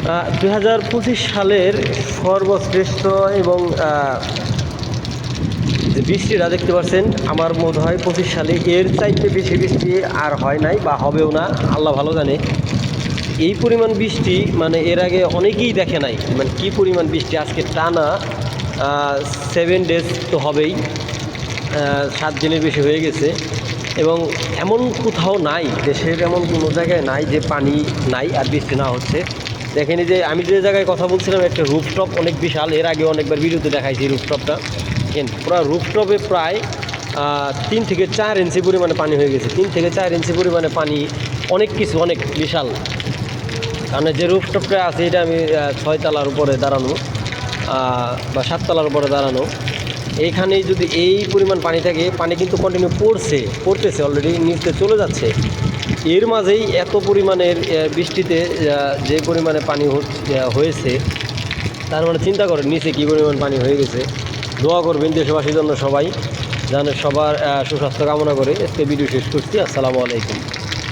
2025 সালের সর্বশ্রেষ্ঠ এবং যে বৃষ্টিটা দেখতে পাচ্ছেন, আমার বোধ হয় 25 সালে এর চাইতে বেশি বৃষ্টি আর হয় নাই বা হবেও না, আল্লাহ ভালো জানে। এই পরিমাণ বৃষ্টি মানে এর আগে অনেকেই দেখে নাই। মানে কী পরিমাণ বৃষ্টি আজকে টানা 7 ডেজ তো হবেই, 7 দিনের বেশি হয়ে গেছে। এবং এমন কোথাও নাই, দেশের এমন কোনো জায়গায় নাই যে পানি নাই আর বৃষ্টি না হচ্ছে। দেখেন যে আমি যে জায়গায় কথা বলছিলাম, একটা রুফটপ অনেক বিশাল, এর আগে অনেকবার ভিডিওতে দেখাইছি রুফটপটা। দেখেন পুরো রুফটপে প্রায় 3 থেকে 4 ইঞ্চি পরিমাণে পানি হয়ে গেছে। 3 থেকে 4 ইঞ্চি পরিমাণে পানি অনেক কিছু, অনেক বিশাল। কারণ যে রুফটপটা আছে এটা আমি 6 তলার উপরে দাঁড়ানো বা 7 তলার উপরে দাঁড়ানো। এইখানে যদি এই পরিমাণ পানি থাকে, পানি কিন্তু কন্টিনিউ পড়তেছে, অলরেডি নিচে চলে যাচ্ছে। এর মাঝেই এত পরিমাণের বৃষ্টিতে যে পরিমাণে পানি হয়েছে, তার মানে চিন্তা করেন নিচে কী পরিমাণ পানি হয়ে গেছে। দোয়া করবেন দেশবাসীর জন্য সবাই, যেন সবার সুস্বাস্থ্য কামনা করে আজকে ভিডিও শেষ করছি। আসসালামু আলাইকুম।